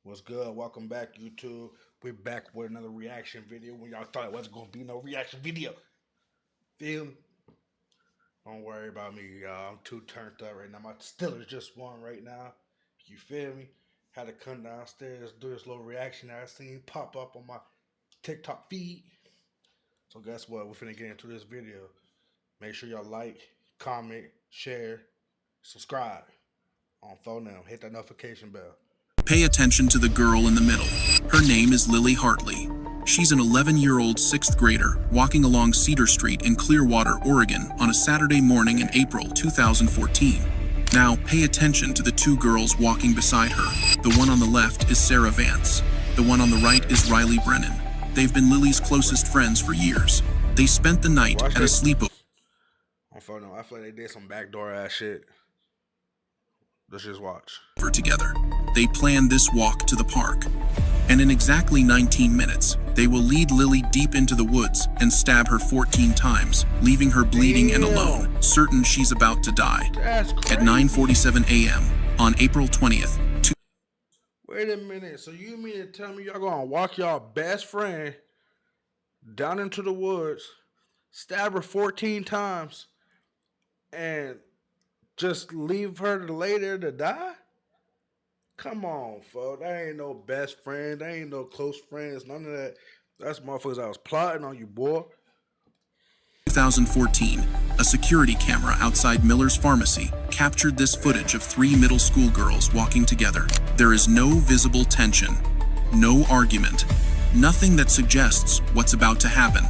What's good? Welcome back, YouTube. We're back with another reaction video when y'all thought it wasn't gonna be no reaction video. Feel me? Don't worry about me, y'all. I'm too turned up right now. My Steelers just won right now. You feel me? Had to come downstairs, do this little reaction that I seen pop up on my TikTok feed. So guess what? We're finna get into this video. Make sure y'all like, comment, share, subscribe on phone now. Hit that notification bell. Pay attention to the girl in the middle. Her name is Lily Hartley. She's an 11-year-old sixth grader walking along Cedar Street in Clearwater, Oregon on a Saturday morning in April 2014. Now, pay attention to the two girls walking beside her. The one on the left is Sarah Vance. The one on the right is Riley Brennan. They've been Lily's closest friends for years. They spent the night at a sleepover. On phone now, I feel like they did some backdoor ass shit. Let's just watch. Together. They planned this walk to the park. And in exactly 19 minutes, they will lead Lily deep into the woods and stab her 14 times, leaving her bleeding and alone, certain she's about to die. At 9:47 a.m. on April 20th. Wait a minute, so you mean to tell me y'all gonna walk y'all best friend down into the woods, stab her 14 times, and just leave her later to die? Come on, folks. That ain't no best friend. That ain't no close friends. None of that. That's motherfuckers I was plotting on you, boy. 2014, a security camera outside Miller's Pharmacy captured this footage of three middle school girls walking together. There is no visible tension, no argument, nothing that suggests what's about to happen.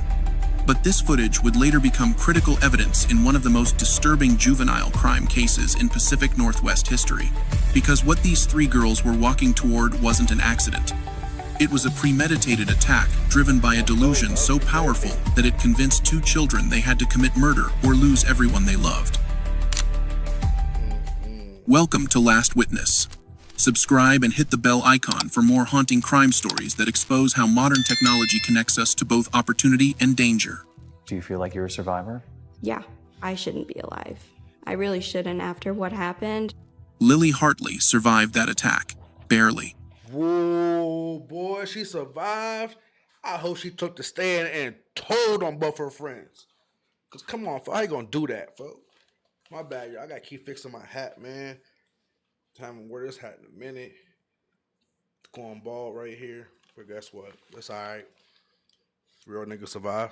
But this footage would later become critical evidence in one of the most disturbing juvenile crime cases in Pacific Northwest history, because what these three girls were walking toward wasn't an accident. It was a premeditated attack driven by a delusion so powerful that it convinced two children they had to commit murder or lose everyone they loved. Welcome to Last Witness. Subscribe and hit the bell icon for more haunting crime stories that expose how modern technology connects us to both opportunity and danger. Do you feel like you're a survivor? Yeah, I shouldn't be alive. I really shouldn't after what happened. Lily Hartley survived that attack, barely. Whoa, boy, she survived. I hope she took the stand and told on both her friends. Because come on, I ain't gonna do that, folks. My bad, y'all. I gotta keep fixing my hat, man. Time to wear this hat in a minute. It's going bald right here. But guess what? It's alright. Real niggas survive.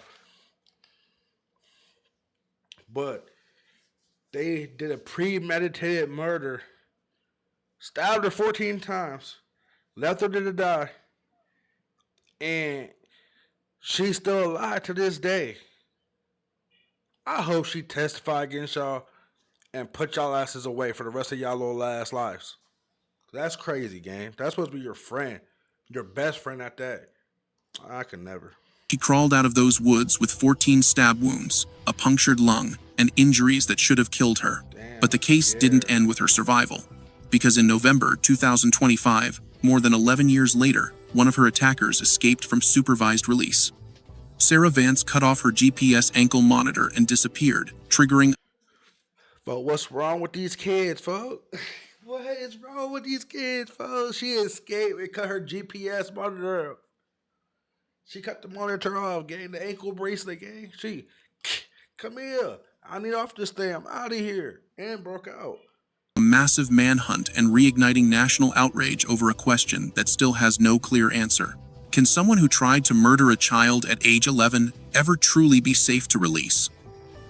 But they did a premeditated murder. Stabbed her 14 times. Left her to die. And she's still alive to this day. I hope she testify against y'all and put y'all asses away for the rest of y'all little ass lives. That's crazy, gang. That's supposed to be your friend. Your best friend at that. I could never. She crawled out of those woods with 14 stab wounds, a punctured lung, and injuries that should have killed her. Damn, but the case didn't end with her survival. Because in November 2025, more than 11 years later, one of her attackers escaped from supervised release. Sarah Vance cut off her GPS ankle monitor and disappeared, triggering. But what's wrong with these kids, folks? What is wrong with these kids, folks? She escaped and cut her GPS monitor off. She cut the monitor off, gang. The ankle bracelet, gang. She, come here. I need off this thing. I'm out of here. And broke out. A massive manhunt and reigniting national outrage over a question that still has no clear answer. Can someone who tried to murder a child at age 11 ever truly be safe to release?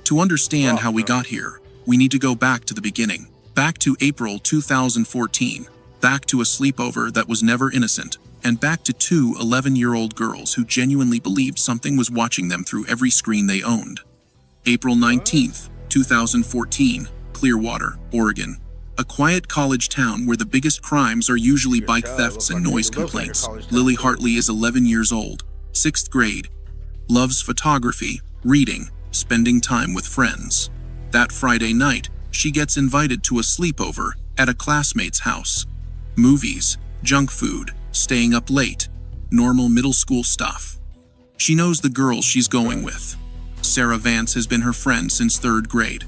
To understand how we got here, we need to go back to the beginning. Back to April 2014. Back to a sleepover that was never innocent. And back to two 11-year-old girls who genuinely believed something was watching them through every screen they owned. April 19th, 2014, Clearwater, Oregon. A quiet college town where the biggest crimes are usually bike thefts and noise complaints. Lily Hartley is 11 years old, 6th grade. Loves photography, reading, spending time with friends. That Friday night, she gets invited to a sleepover at a classmate's house. Movies, junk food, staying up late, normal middle school stuff. She knows the girls she's going with. Sarah Vance has been her friend since 3rd grade.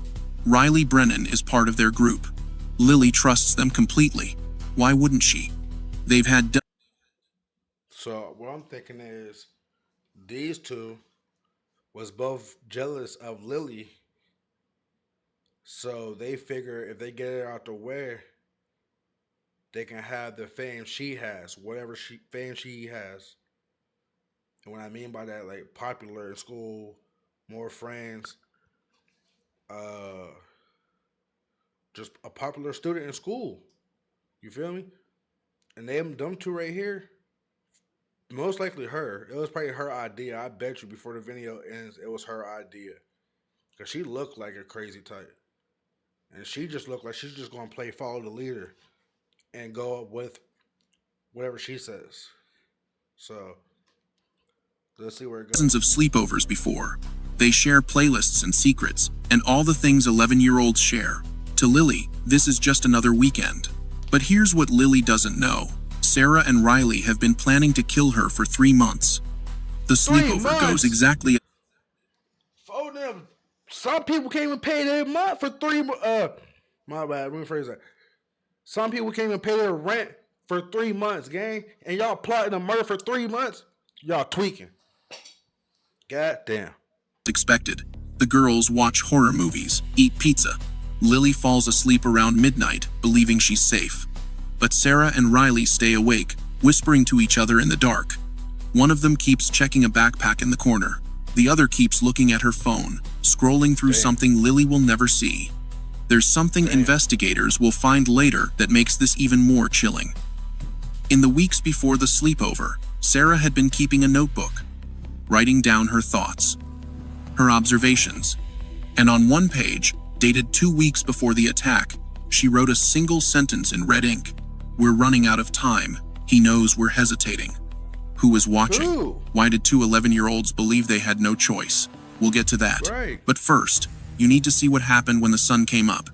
Riley Brennan is part of their group. Lily trusts them completely. Why wouldn't she? They've had So what I'm thinking is these two was both jealous of Lily, so they figure if they get it out the way, they can have the fame she has, whatever fame she has. And what I mean by that, like popular in school, more friends, uh, just a popular student in school. You feel me? And them two right here, most likely her. It was probably her idea. I bet you before the video ends, it was her idea. Cause she looked like a crazy type, and she just looked like she's just gonna play follow the leader and go up with whatever she says. So let's see where it Dozens goes. of sleepovers before. They share playlists and secrets, and all the things 11-year-olds share. To Lily, this is just another weekend. But here's what Lily doesn't know. Sarah and Riley have been planning to kill her for 3 months. The 3 sleepover goes months. exactly. For them, some people can't even pay their month for 3 months. My bad. Let me phrase that. Some people can't even pay their rent for 3 months, gang, and y'all plotting a murder for 3 months. Y'all tweaking. God damn. Expected. The girls watch horror movies, eat pizza. Lily falls asleep around midnight, believing she's safe. But Sarah and Riley stay awake, whispering to each other in the dark. One of them keeps checking a backpack in the corner. The other keeps looking at her phone, scrolling through something Lily will never see. There's something investigators will find later that makes this even more chilling. In the weeks before the sleepover, Sarah had been keeping a notebook, writing down her thoughts, her observations. And on one page, dated 2 weeks before the attack, she wrote a single sentence in red ink. "We're running out of time. He knows we're hesitating." Who was watching? Ooh. Why did two 11-year-olds believe they had no choice? We'll get to that. Right. But first, you need to see what happened when the sun came up.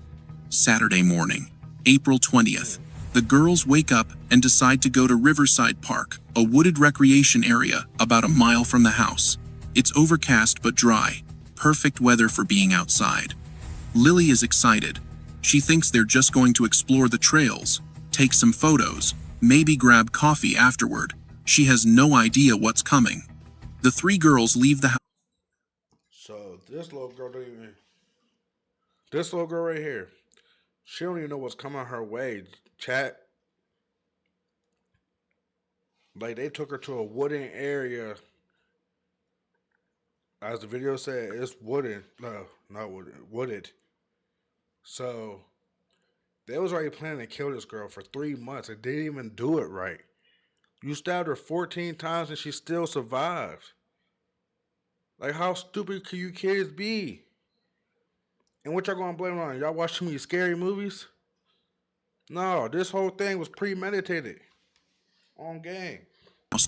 Saturday morning, April 20th. The girls wake up and decide to go to Riverside Park, a wooded recreation area about a mile from the house. It's overcast but dry, perfect weather for being outside. Lily is excited. She thinks they're just going to explore the trails, take some photos, maybe grab coffee afterward. She has no idea what's coming. The three girls leave the house. So this little girl don't even. This little girl right here, she don't even know what's coming her way. Chat. Like they took her to a wooden area. As the video said, it's wooden. No, not wooden. Wooded. So they was already planning to kill this girl for 3 months and didn't even do it right. You stabbed her 14 times and she still survived. Like how stupid can you kids be? And what y'all gonna blame it on? Y'all watch too many scary movies? No, this whole thing was premeditated. On game.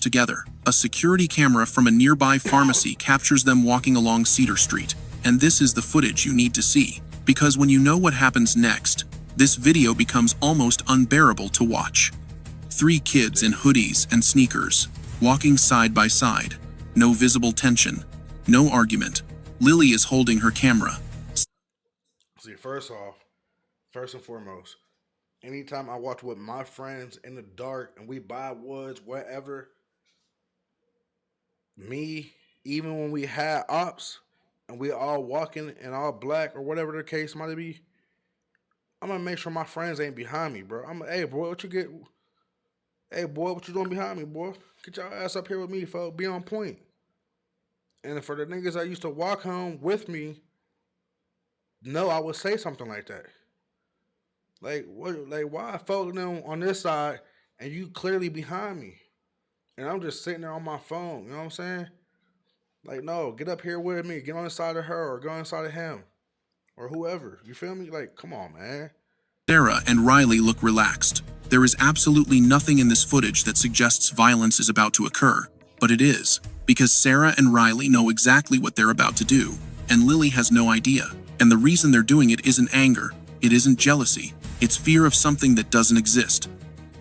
Together. A security camera from a nearby pharmacy captures them walking along Cedar Street. And this is the footage you need to see. Because when you know what happens next, this video becomes almost unbearable to watch. 3 kids in hoodies and sneakers, walking side by side. No visible tension. No argument. Lily is holding her camera. See, first and foremost, anytime I walk with my friends in the dark and we buy woods, whatever, me, even when we had ops and we all walking in all black or whatever the case might be, I'm gonna make sure my friends ain't behind me, bro. Hey, boy, what you get? Hey, boy, what you doing behind me, boy? Get your ass up here with me, folks. Be on point. And for the niggas that used to walk home with me, no, I would say something like that. Like what? Like why I felt them on this side and you clearly behind me, and I'm just sitting there on my phone. You know what I'm saying? Like no, get up here with me. Get on the side of her or go on the side of him or whoever. You feel me? Like come on, man. Sarah and Riley look relaxed. There is absolutely nothing in this footage that suggests violence is about to occur, but it is, because Sarah and Riley know exactly what they're about to do, and Lily has no idea. And the reason they're doing it isn't anger, it isn't jealousy, it's fear of something that doesn't exist.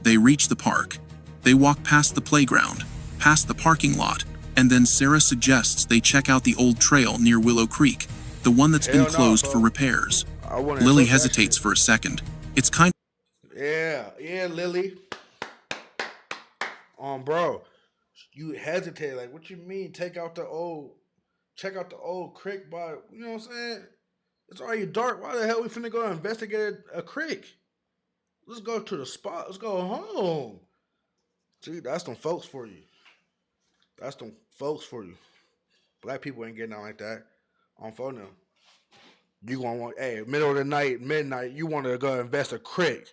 They reach the park. They walk past the playground, past the parking lot, and then Sarah suggests they check out the old trail near Willow Creek, the one that's been closed for repairs. Lily hesitates for a second. It's kind Yeah, Lily. Bro. You hesitated, like, what you mean? Check out the old creek, by, you know what I'm saying? It's already dark. Why the hell we finna go investigate a creek? Let's go to the spot. Let's go home. See, that's them folks for you. That's them folks for you. Black people ain't getting out like that on phone now. You gonna want, hey, middle of the night, midnight, you want to go invest a creek,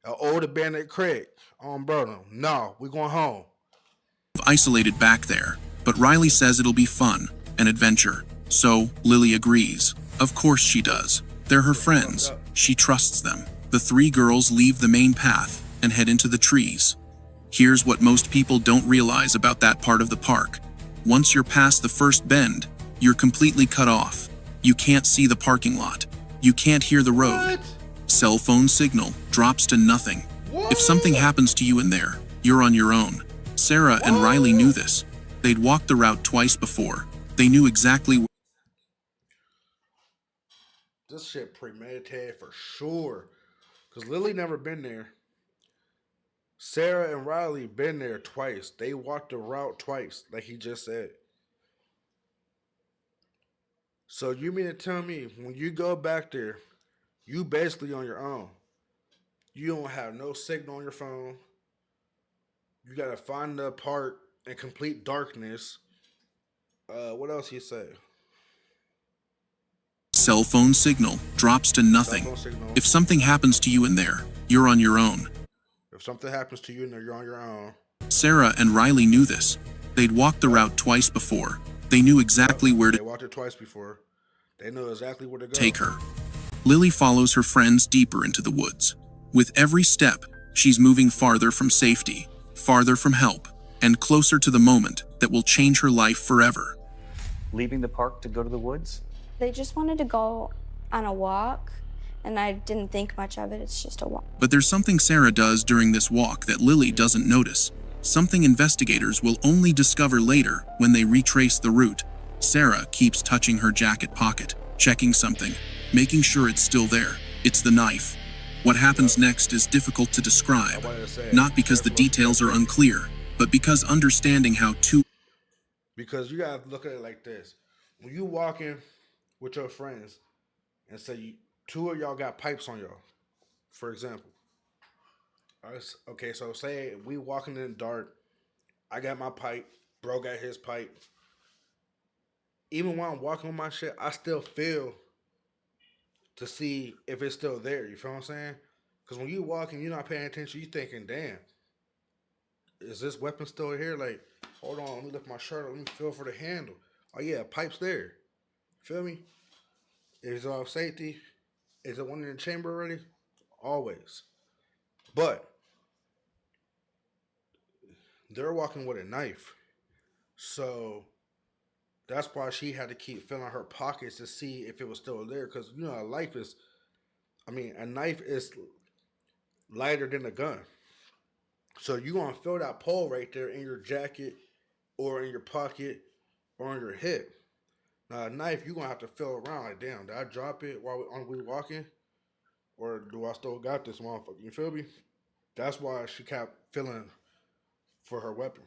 an old abandoned creek. Brother, no, we going home. Isolated back there, but Riley says it'll be fun, an adventure. So, Lily agrees. Of course she does. They're her friends. She trusts them. The three girls leave the main path and head into the trees. Here's what most people don't realize about that part of the park. Once you're past the first bend, you're completely cut off. You can't see the parking lot. You can't hear the road. What? Cell phone signal drops to nothing. If something happens to you in there, you're on your own. Sarah and Riley knew this. They'd walked the route twice before. They knew exactly where. This shit premeditated for sure. Cause Lily never been there. Sarah and Riley been there twice. They walked the route twice, like he just said. So you mean to tell me when you go back there, you basically on your own. You don't have no signal on your phone. You gotta find the part in complete darkness. What else he say? Cell phone signal drops to Cell nothing. phone signal. If something happens to you in there, you're on your own. If something happens to you and you're on your own. Sarah and Riley knew this. They'd walked the route twice before. They knew exactly where They to walked it twice before. They know exactly where to go. take her. Lily follows her friends deeper into the woods. With every step, she's moving farther from safety, farther from help, and closer to the moment that will change her life forever. Leaving the park to go to the woods? They just wanted to go on a walk, and I didn't think much of it. It's just a walk. But there's something Sarah does during this walk that Lily doesn't notice. Something investigators will only discover later when they retrace the route. Sarah keeps touching her jacket pocket, checking something, making sure it's still there. It's the knife. What happens next is difficult to describe, not because the details are unclear, but because understanding how two. Because you gotta look at it like this. When you walking with your friends and say two of y'all got pipes on y'all, for example. Okay, so say we walking in the dark, I got my pipe, bro got his pipe. Even while I'm walking with my shit, I still feel to see if it's still there. You feel what I'm saying? Because when you walking, you're not paying attention. You thinking, damn, is this weapon still here? Like, hold on, let me lift my shirt up. Let me feel for the handle. Oh yeah, pipe's there. Feel me? Is it off safety? Is it one in the chamber already? Always. But they're walking with a knife. So that's why she had to keep filling her pockets to see if it was still there. Because, you know, a knife is lighter than a gun. So you're going to feel that pole right there in your jacket or in your pocket or on your hip. Now, a knife, you're going to have to feel around like, damn, did I drop it while we walking? Or do I still got this motherfucker? You feel me? That's why she kept feeling for her weapon.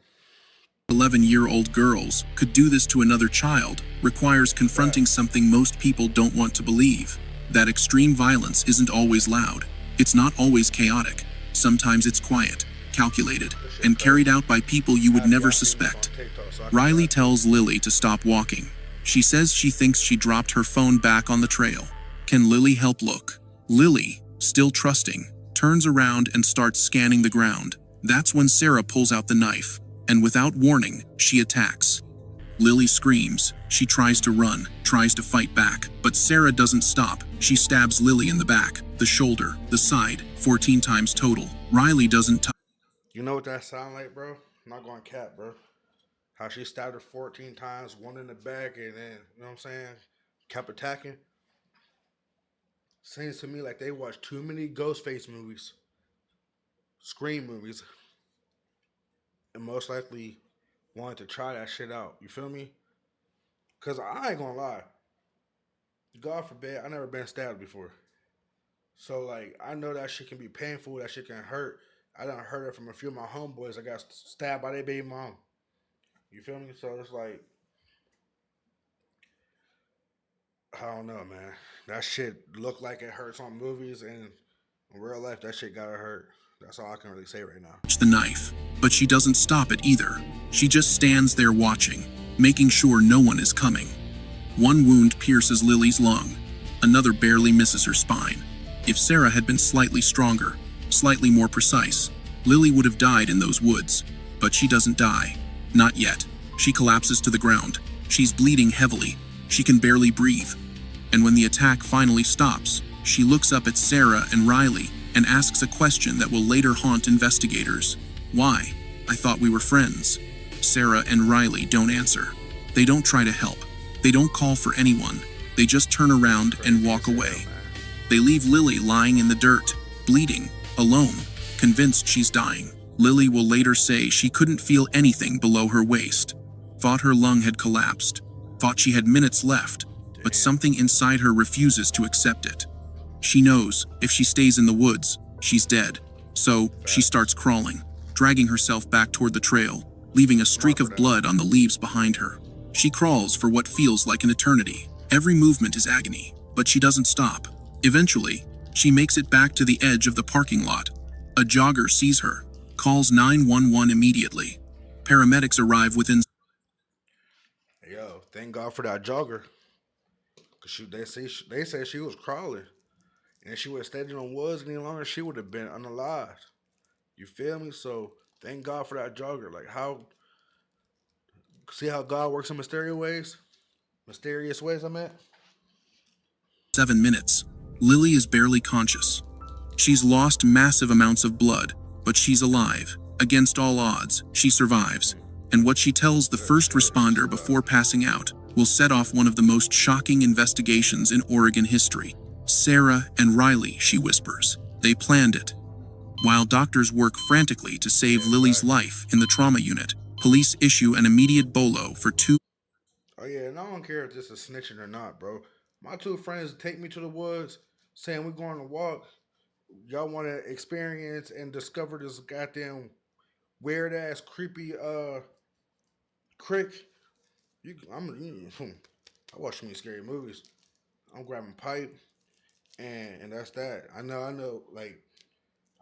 11-year-old girls could do this to another child requires confronting something most people don't want to believe. That extreme violence isn't always loud. It's not always chaotic. Sometimes it's quiet, calculated, and carried out by people you would never suspect. Riley tells Lily to stop walking. She says she thinks she dropped her phone back on the trail. Can Lily help look? Lily, still trusting, turns around and starts scanning the ground. That's when Sarah pulls out the knife, and without warning, she attacks. Lily screams. She tries to run, tries to fight back, but Sarah doesn't stop. She stabs Lily in the back, the shoulder, the side, 14 times total. Riley doesn't touch. You know what that sound like, bro? I'm not going cat, bro. How she stabbed her 14 times, one in the back, and then, you know what I'm saying, kept attacking. Seems to me like they watched too many Ghostface movies, Scream movies, and most likely wanted to try that shit out. You feel me? Because I ain't gonna lie. God forbid, I never been stabbed before. So, like, I know that shit can be painful, that shit can hurt. I done heard it from a few of my homeboys that got stabbed by their baby mom. You feel me? So it's like, I don't know, man. That shit look like it hurts on movies, and in real life, that shit gotta hurt. That's all I can really say right now. The knife, but she doesn't stop it either. She just stands there watching, making sure no one is coming. One wound pierces Lily's lung. Another barely misses her spine. If Sarah had been slightly stronger, slightly more precise, Lily would have died in those woods. But she doesn't die. Not yet. She collapses to the ground. She's bleeding heavily. She can barely breathe. And when the attack finally stops, she looks up at Sarah and Riley and asks a question that will later haunt investigators. Why? I thought we were friends. Sarah and Riley don't answer. They don't try to help. They don't call for anyone. They just turn around and walk away. They leave Lily lying in the dirt, bleeding, alone, convinced she's dying. Lily will later say she couldn't feel anything below her waist. Thought her lung had collapsed. Thought she had minutes left, but something inside her refuses to accept it. She knows if she stays in the woods, she's dead. So she starts crawling, dragging herself back toward the trail, leaving a streak of blood on the leaves behind her. She crawls for what feels like an eternity. Every movement is agony, but she doesn't stop. Eventually, she makes it back to the edge of the parking lot. A jogger sees her, calls 911 immediately. Paramedics arrive within. Yo, thank God for that jogger. Cause they said she was crawling, and if she would have stayed in the woods any longer, she would have been unalive. You feel me? So thank God for that jogger. Like how, see how God works in mysterious ways. Mysterious ways, I meant. 7 minutes. Lily is barely conscious. She's lost massive amounts of blood, but she's alive. Against all odds, she survives. And what she tells the first responder before passing out will set off one of the most shocking investigations in Oregon history. Sarah and Riley, she whispers. They planned it. While doctors work frantically to save Lily's life in the trauma unit, police issue an immediate bolo for two. Oh yeah, and I don't care if this is snitching or not, bro. My two friends take me to the woods, saying we're going to walk. Y'all want to experience and discover this goddamn weird ass creepy creek. I watch many scary movies. I'm grabbing pipe, and that's that. I know. Like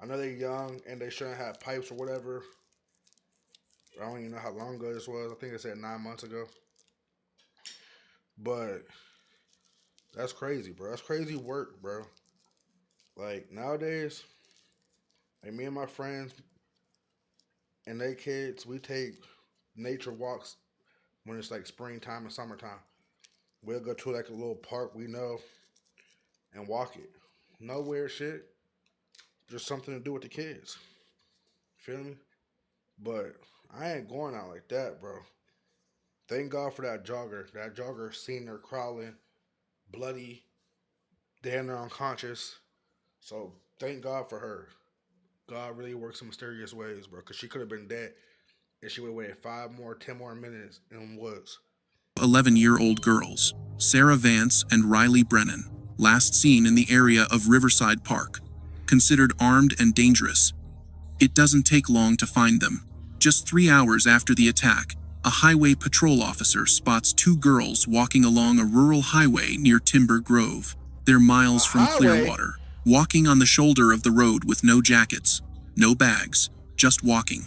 I know they're young and they shouldn't have pipes or whatever. I don't even know how long ago this was. I think they said 9 months ago. But that's crazy, bro. That's crazy work, bro. Like nowadays, like me and my friends and they kids, we take nature walks when it's like springtime and summertime. We'll go to like a little park we know and walk it. No weird shit. Just something to do with the kids. Feel me? But I ain't going out like that, bro. Thank God for that jogger. That jogger seen her crawling, bloody, damn near unconscious. So thank God for her. God really works in mysterious ways, bro. Because she could have been dead if she would have waited 5 more, 10 more minutes in the woods. 11-year-old girls, Sarah Vance and Riley Brennan, last seen in the area of Riverside Park. Considered armed and dangerous. It doesn't take long to find them. Just 3 hours after the attack, a highway patrol officer spots 2 girls walking along a rural highway near Timber Grove. They're miles from Clearwater, walking on the shoulder of the road with no jackets, no bags, just walking.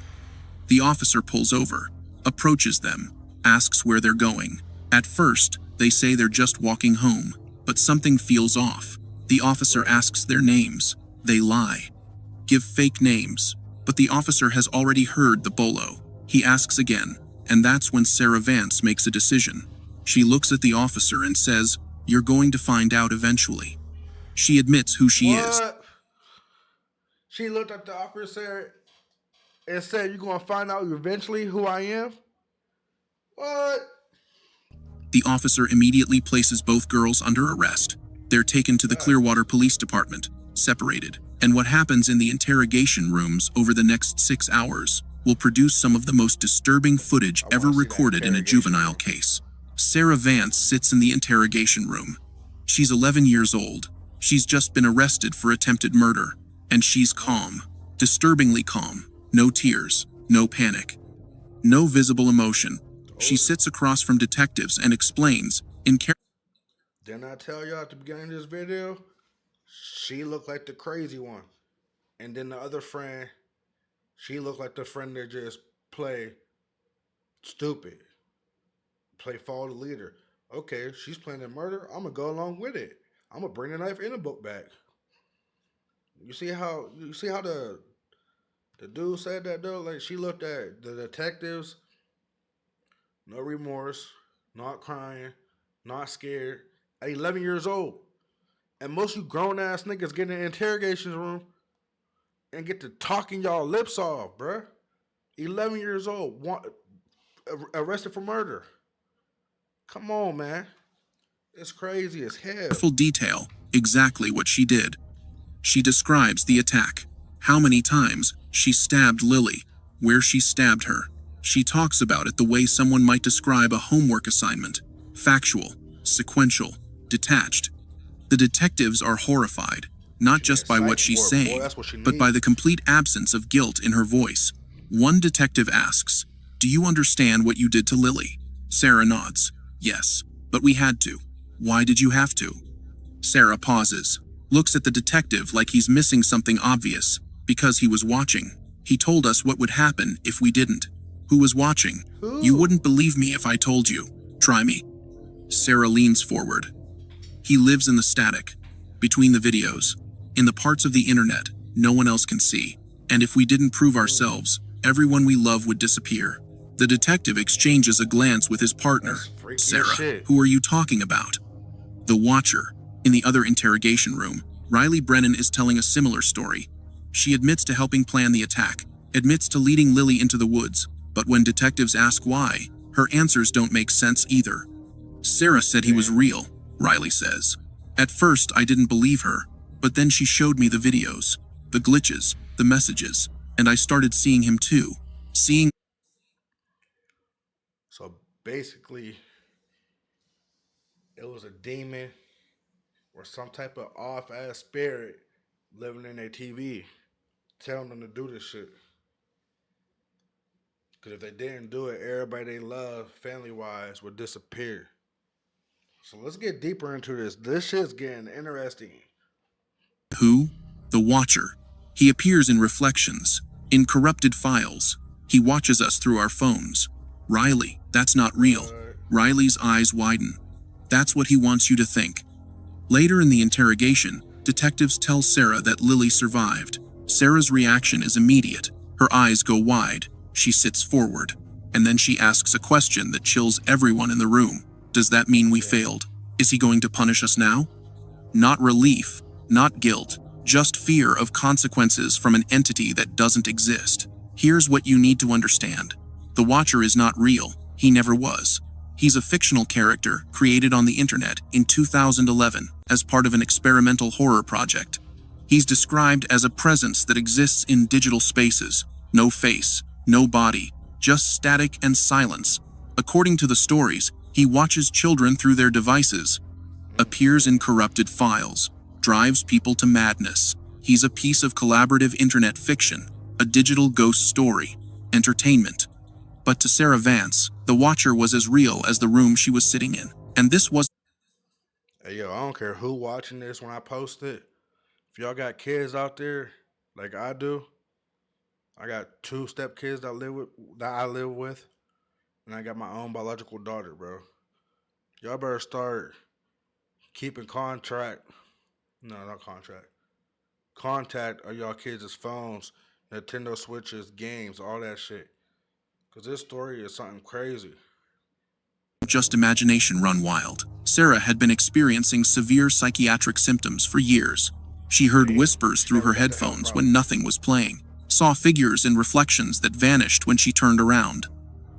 The officer pulls over, approaches them, asks where they're going. At first, they say they're just walking home, but something feels off. The officer asks their names. They lie. Give fake names, but the officer has already heard the bolo. He asks again, and that's when Sarah Vance makes a decision. She looks at the officer and says, "You're going to find out eventually." She admits who she is. She looked at the officer and said, "You're going to find out eventually who I am?" What? The officer immediately places both girls under arrest. They're taken to the Clearwater Police Department, separated, and what happens in the interrogation rooms over the next 6 hours will produce some of the most disturbing footage ever recorded in a juvenile case. Sarah Vance sits in the interrogation room. She's 11 years old. She's just been arrested for attempted murder, and she's calm, disturbingly calm. No tears, no panic, no visible emotion, She sits across from detectives and explains, in character. Didn't I tell y'all at the beginning of this video? She looked like the crazy one. And then the other friend, she looked like the friend that just play stupid. Play follow the leader. Okay, she's planning murder. I'm gonna go along with it. I'm gonna bring the knife and the book back. You see how the dude said that though? Like she looked at the detectives, no remorse, not crying, not scared. At 11 years old. And most you grown ass niggas get in the interrogation room and get to talking y'all lips off, bruh. 11 years old, arrested for murder. Come on, man. It's crazy as hell. Detail exactly what she did. She describes the attack, how many times she stabbed Lily, where she stabbed her. She talks about it the way someone might describe a homework assignment: factual, sequential, detached. The detectives are horrified, not just by what she's saying, but by the complete absence of guilt in her voice. One detective asks, "Do you understand what you did to Lily?" Sarah nods. "Yes, but we had to." "Why did you have to?" Sarah pauses, looks at the detective like he's missing something obvious. "Because he was watching. He told us what would happen if we didn't." "Who was watching?" "You wouldn't believe me if I told you. Try me." Sarah leans forward. "He lives in the static, between the videos, in the parts of the internet no one else can see. And if we didn't prove ourselves, everyone we love would disappear." The detective exchanges a glance with his partner. "Sarah, who are you talking about?" "The Watcher." In the other interrogation room, Riley Brennan is telling a similar story. She admits to helping plan the attack, admits to leading Lily into the woods, but when detectives ask why, her answers don't make sense either. "Sarah said he was real," Riley says. "At first I didn't believe her, but then she showed me the videos, the glitches, the messages, and I started seeing him too. So basically, it was a demon or some type of off ass spirit living in their TV, telling them to do this shit. Because if they didn't do it, everybody they love, family wise, would disappear. So let's get deeper into this. This shit's getting interesting. Who? The Watcher. He appears in reflections, in corrupted files. He watches us through our phones. Riley, that's not real. Riley's eyes widen. That's what he wants you to think. Later in the interrogation, detectives tell Sarah that Lily survived. Sarah's reaction is immediate. Her eyes go wide. She sits forward. And then she asks a question that chills everyone in the room. Does that mean we failed? Is he going to punish us now? Not relief, not guilt, just fear of consequences from an entity that doesn't exist. Here's what you need to understand. The Watcher is not real. He never was. He's a fictional character created on the internet in 2011 as part of an experimental horror project. He's described as a presence that exists in digital spaces. No face, no body, just static and silence. According to the stories, he watches children through their devices, appears in corrupted files, drives people to madness. He's a piece of collaborative internet fiction, a digital ghost story, entertainment. But to Sarah Vance, the Watcher was as real as the room she was sitting in. And this was... Hey, yo, I don't care who watching this when I post it. If y'all got kids out there like I do, I got two step kids that I live with, and I got my own biological daughter, bro. Y'all better start keeping contact of y'all kids' phones, Nintendo Switches, games, all that shit. Cause this story is something crazy. Just imagination run wild. Sarah had been experiencing severe psychiatric symptoms for years. She heard whispers through her headphones when nothing was playing, saw figures and reflections that vanished when she turned around,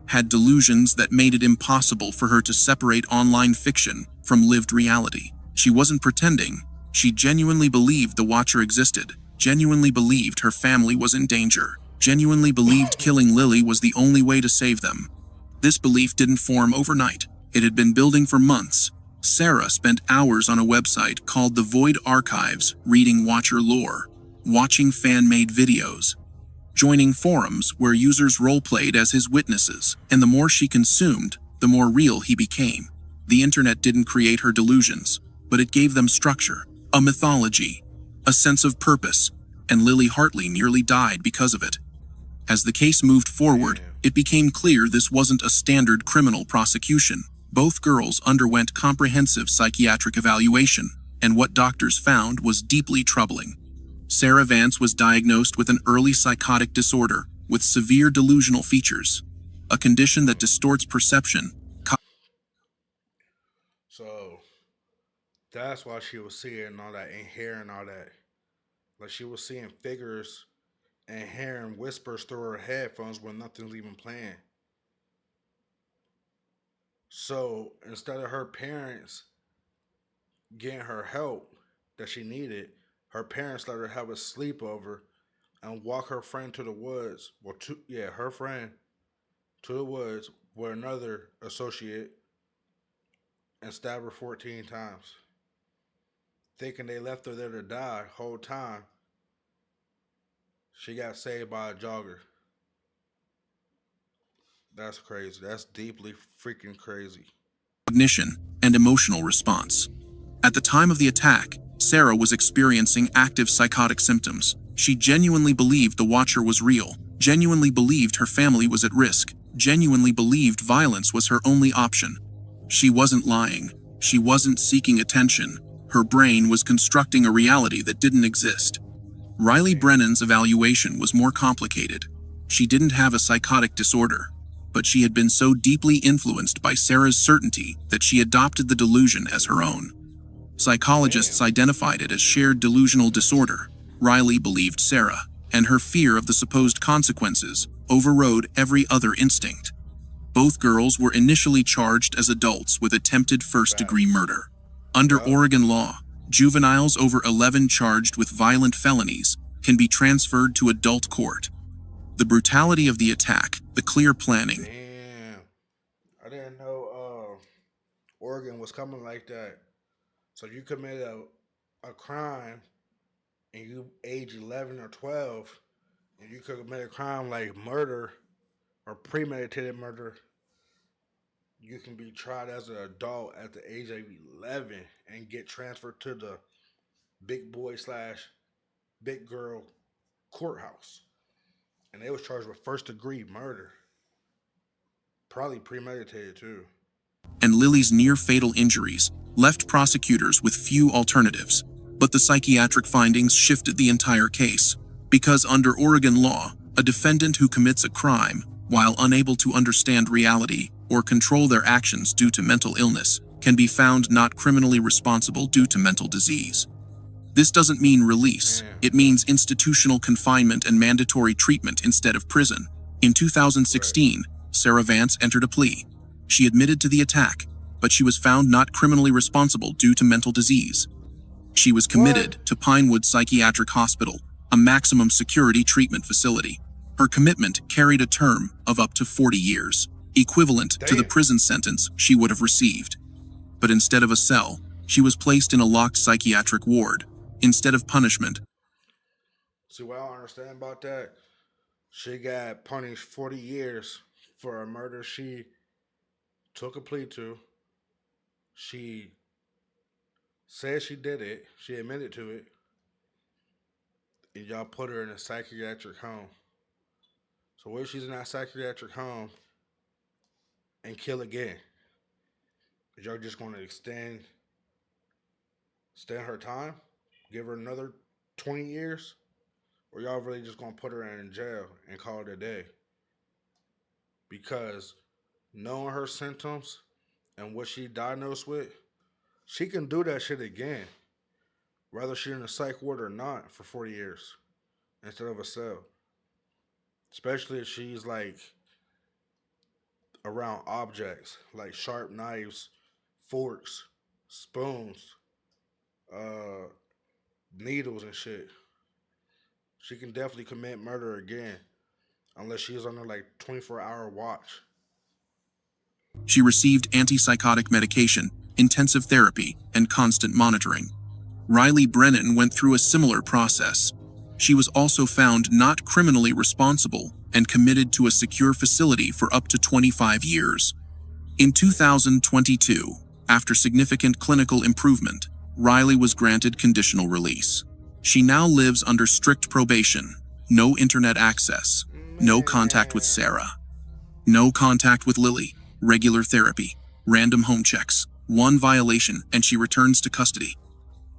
had delusions that made it impossible for her to separate online fiction from lived reality. She wasn't pretending. She genuinely believed the Watcher existed, genuinely believed her family was in danger, genuinely believed killing Lily was the only way to save them. This belief didn't form overnight. It had been building for months. Sarah spent hours on a website called The Void Archives reading Watcher lore, watching fan-made videos. joining forums where users role-played as his witnesses, and the more she consumed, the more real he became. The internet didn't create her delusions, but it gave them structure, a mythology, a sense of purpose, and Lily Hartley nearly died because of it. As the case moved forward, it became clear this wasn't a standard criminal prosecution. Both girls underwent comprehensive psychiatric evaluation, and what doctors found was deeply troubling. Sarah Vance was diagnosed with an early psychotic disorder with severe delusional features, a condition that distorts perception. So that's why she was seeing all that and hearing all that. Like she was seeing figures and hearing whispers through her headphones when nothing's even playing. So instead of her parents getting her help that she needed, her parents let her have a sleepover and walk her friend to the woods. Well, her friend to the woods with another associate and stab her 14 times. Thinking they left her there to die whole time, she got saved by a jogger. That's crazy. That's deeply freaking crazy. Cognition and emotional response. At the time of the attack, Sarah was experiencing active psychotic symptoms. She genuinely believed the watcher was real, genuinely believed her family was at risk, genuinely believed violence was her only option. She wasn't lying. She wasn't seeking attention. Her brain was constructing a reality that didn't exist. Riley Brennan's evaluation was more complicated. She didn't have a psychotic disorder, but she had been so deeply influenced by Sarah's certainty that she adopted the delusion as her own. Psychologists identified it as shared delusional disorder. Riley believed Sarah, and her fear of the supposed consequences overrode every other instinct. Both girls were initially charged as adults with attempted first-degree murder. Under Oregon law, juveniles over 11 charged with violent felonies can be transferred to adult court. The brutality of the attack, the clear planning. Damn. I didn't know Oregon was coming like that. So you commit a crime and you age 11 or 12, and you could commit a crime like murder or premeditated murder, you can be tried as an adult at the age of 11 and get transferred to the big boy slash big girl courthouse. And they was charged with first degree murder. Probably premeditated too. And Lily's near-fatal injuries left prosecutors with few alternatives. But the psychiatric findings shifted the entire case. Because under Oregon law, a defendant who commits a crime, while unable to understand reality or control their actions due to mental illness, can be found not criminally responsible due to mental disease. This doesn't mean release. It means institutional confinement and mandatory treatment instead of prison. In 2016, Sarah Vance entered a plea. She admitted to the attack, but she was found not criminally responsible due to mental disease. She was committed to Pinewood Psychiatric Hospital, a maximum security treatment facility. Her commitment carried a term of up to 40 years, equivalent to the prison sentence she would have received. But instead of a cell, she was placed in a locked psychiatric ward. Instead of punishment. See what I don't understand about that? She got punished 40 years for a murder she took a plea to. She said she did it. She admitted to it. And y'all put her in a psychiatric home. So what if she's in that psychiatric home and kill again? Is y'all just going to extend her time? Give her another 20 years? Or y'all really just going to put her in jail and call it a day? Because knowing her symptoms and what she diagnosed with, she can do that shit again. Whether she's in a psych ward or not for 40 years instead of a cell. Especially if she's like around objects like sharp knives, forks, spoons, needles and shit. She can definitely commit murder again unless she's under like 24-hour watch. She received antipsychotic medication, intensive therapy, and constant monitoring. Riley Brennan went through a similar process. She was also found not criminally responsible and committed to a secure facility for up to 25 years. In 2022, after significant clinical improvement, Riley was granted conditional release. She now lives under strict probation, no internet access, no contact with Sarah, no contact with Lily, regular therapy, random home checks, one violation, and she returns to custody.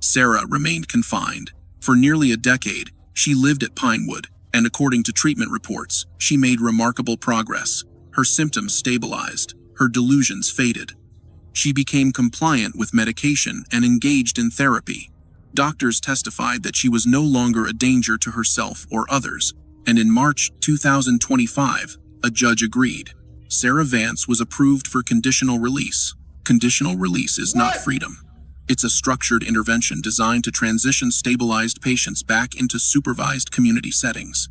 Sarah remained confined. For nearly a decade, she lived at Pinewood, and according to treatment reports, she made remarkable progress. Her symptoms stabilized, her delusions faded. She became compliant with medication and engaged in therapy. Doctors testified that she was no longer a danger to herself or others, and in March 2025, a judge agreed. Sarah Vance was approved for conditional release. Conditional release is not freedom. It's a structured intervention designed to transition stabilized patients back into supervised community settings.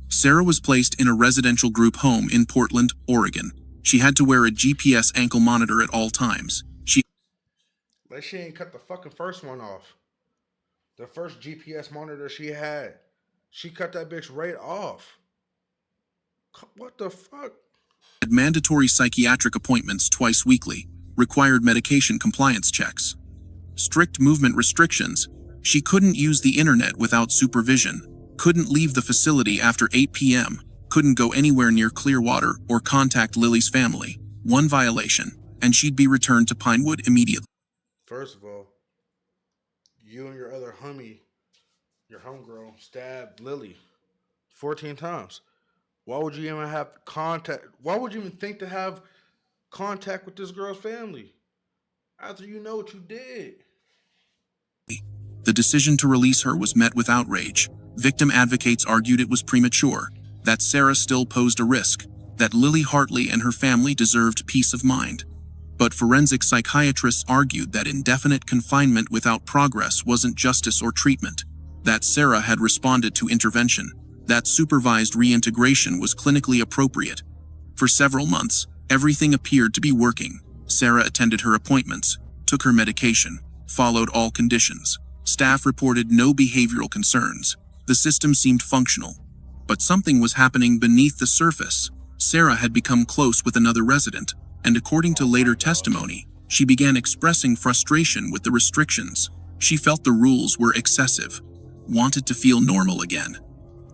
Sarah was placed in a residential group home in Portland, Oregon. She had to wear a GPS ankle monitor at all times. But she ain't cut the fucking first one off. The first GPS monitor she had, she cut that bitch right off. What the fuck? Had mandatory psychiatric appointments twice weekly, required medication compliance checks, strict movement restrictions. She couldn't use the internet without supervision, couldn't leave the facility after 8 p.m., couldn't go anywhere near Clearwater or contact Lily's family. One violation, and she'd be returned to Pinewood immediately. First of all, you and your other homie, your homegirl, stabbed Lily 14 times. Why would you even have contact? Why would you even think to have contact with this girl's family after you know what you did? The decision to release her was met with outrage. Victim advocates argued it was premature, that Sarah still posed a risk, that Lily Hartley and her family deserved peace of mind. But forensic psychiatrists argued that indefinite confinement without progress wasn't justice or treatment, that Sarah had responded to intervention, that supervised reintegration was clinically appropriate. For several months, everything appeared to be working. Sarah attended her appointments, took her medication, followed all conditions. Staff reported no behavioral concerns. The system seemed functional. But something was happening beneath the surface. Sarah had become close with another resident, and according to later testimony, she began expressing frustration with the restrictions. She felt the rules were excessive, wanted to feel normal again.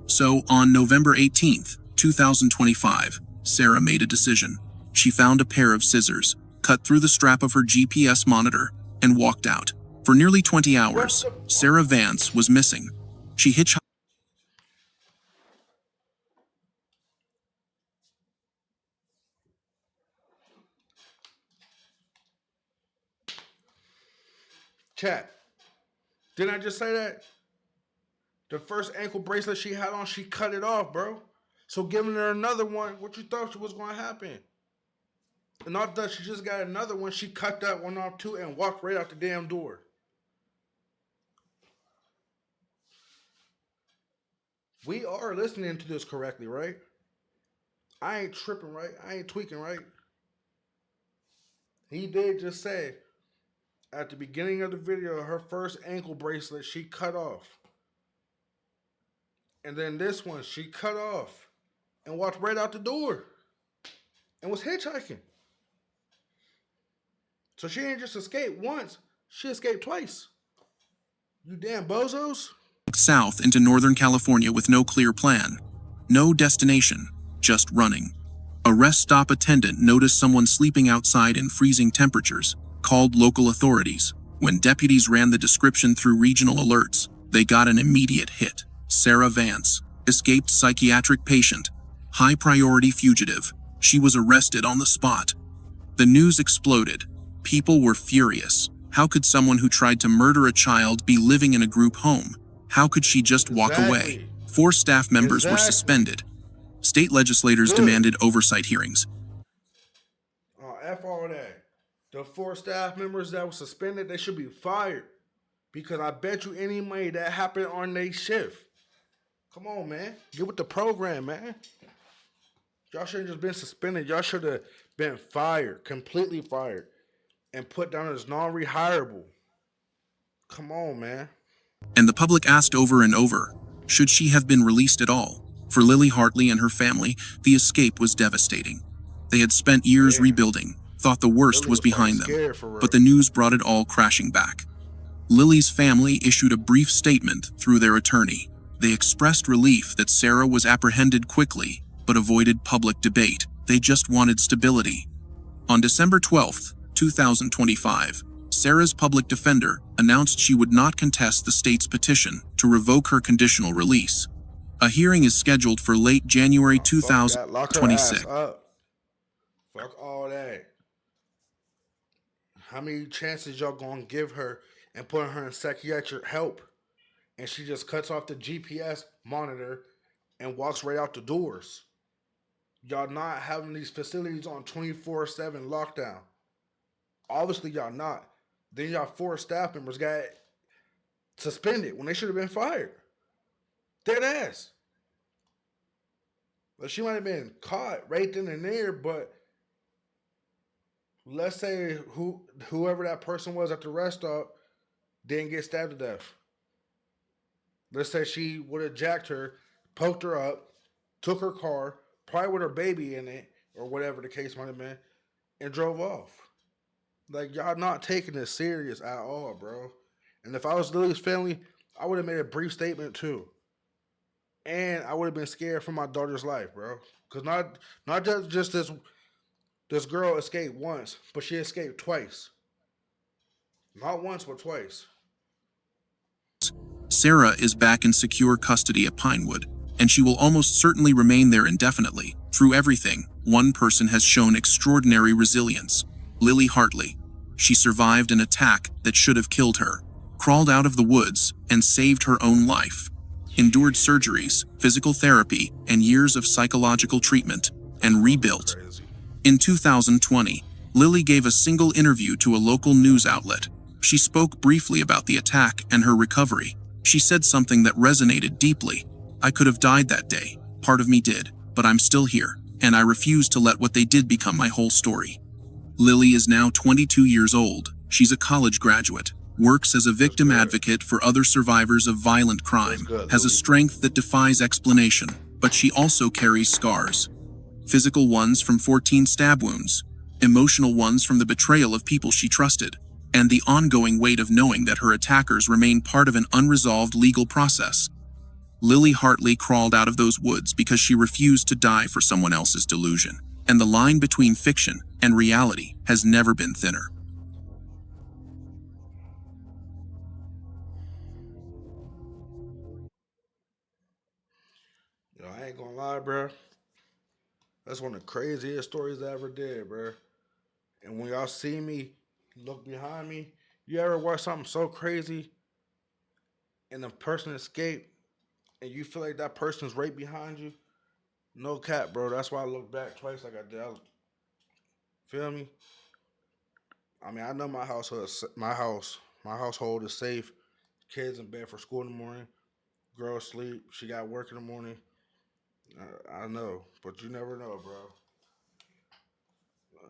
So, on November 18th, 2025, Sarah made a decision. She found a pair of scissors, cut through the strap of her GPS monitor, and walked out. For nearly 20 hours, Sarah Vance was missing. She hitchhiked. Chat. Didn't I just say that? The first ankle bracelet she had on, she cut it off, bro. So giving her another one, what you thought was going to happen? And not that she just got another one, she cut that one off too and walked right out the damn door. We are listening to this correctly, right? I ain't tripping, right? I ain't tweaking, right? He did just say, at the beginning of the video, her first ankle bracelet, she cut off. And then this one, she cut off and walked right out the door and was hitchhiking. So she ain't just escaped once, she escaped twice. You damn bozos. South into Northern California with no clear plan. No destination, just running. A rest stop attendant noticed someone sleeping outside in freezing temperatures, called local authorities. When deputies ran the description through regional alerts, they got an immediate hit. Sarah Vance, escaped psychiatric patient, high priority fugitive. She was arrested on the spot. The news exploded. People were furious. How could someone who tried to murder a child be living in a group home? How could she just walk away? 4 staff members were suspended. State legislators demanded oversight hearings. Oh, F all that. The 4 staff members that were suspended, they should be fired. Because I bet you any money that happened on their shift. Come on, man. Get with the program, man. Y'all shouldn't just been suspended. Y'all should have been fired, completely fired, and put down as non-rehirable. Come on, man. And the public asked over and over, Should she have been released at all? For Lily Hartley and her family, the escape was devastating. They had spent years Damn. rebuilding, thought the worst Lily was was probably behind them, scared for real. but the news brought it all crashing back. Lily's family issued a brief statement through their attorney. They expressed relief that Sarah was apprehended quickly, but avoided public debate. They just wanted stability. On December 12, 2025, Sarah's public defender announced she would not contest the state's petition to revoke her conditional release. A hearing is scheduled for late January Fuck that. Lock her ass 2026. up. Fuck all that. How many chances y'all gonna give her and putting her in psychiatric help? And she just cuts off the GPS monitor and walks right out the doors. Y'all not having these facilities on 24/7 lockdown. Obviously, y'all not. Then y'all 4 staff members got suspended when they should have been fired. Dead ass. Well, she might have been caught right then and there, but let's say whoever that person was at the rest stop didn't get stabbed to death. Let's say she would have jacked her, poked her up, took her car, probably with her baby in it, or whatever the case might have been, and drove off. Like, y'all not taking this serious at all, bro. And if I was Lily's family, I would have made a brief statement too. And I would have been scared for my daughter's life, bro. Cause not just this girl escaped once, but she escaped twice. Not once, but twice. Sarah is back in secure custody at Pinewood, and she will almost certainly remain there indefinitely. Through everything, one person has shown extraordinary resilience: Lily Hartley. She survived an attack that should have killed her, crawled out of the woods, and saved her own life. Endured surgeries, physical therapy, and years of psychological treatment, and rebuilt. Crazy. In 2020, Lily gave a single interview to a local news outlet. She spoke briefly about the attack and her recovery. She said something that resonated deeply. "I could have died that day. Part of me did, but I'm still here, and I refuse to let what they did become my whole story." Lily is now 22 years old. She's a college graduate, works as a victim advocate for other survivors of violent crime, has a strength that defies explanation, but she also carries scars. Physical ones from 14 stab wounds, emotional ones from the betrayal of people she trusted, and the ongoing weight of knowing that her attackers remain part of an unresolved legal process. Lily Hartley crawled out of those woods because she refused to die for someone else's delusion, and the line between fiction and reality has never been thinner. Yo, I ain't gonna lie, bro. That's one of the craziest stories I ever did, bro. And when y'all see me look behind me, you ever watch something so crazy and the person escaped and you feel like that person's right behind you? No cap, bro. That's why I look back twice like I did. Feel me? I mean, I know my household is safe. Kids in bed for school in the morning. Girl sleep. She got work in the morning. I know, but you never know, bro.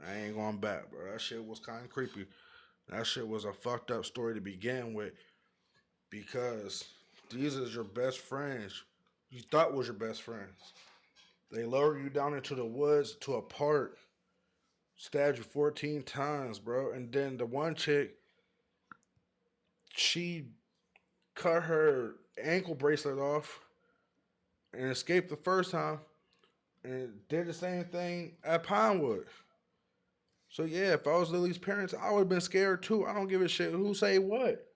I ain't going back, bro. That shit was kind of creepy. That shit was a fucked up story to begin with because these is your best friends. You thought was your best friends. They lowered you down into the woods to a park, stabbed you 14 times, bro. And then the one chick, she cut her ankle bracelet off and escaped the first time and did the same thing at Pinewood. So yeah, if I was Lily's parents, I would have been scared too. I don't give a shit who say what.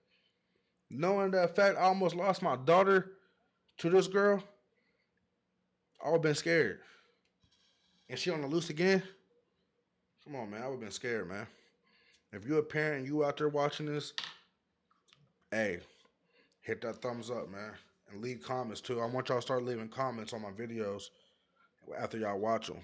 Knowing that fact, I almost lost my daughter to this girl, I would have been scared. And she on the loose again? Come on, man. I would have been scared, man. If you're a parent and you out there watching this, hey, hit that thumbs up, man. And leave comments too. I want y'all to start leaving comments on my videos after y'all watch them.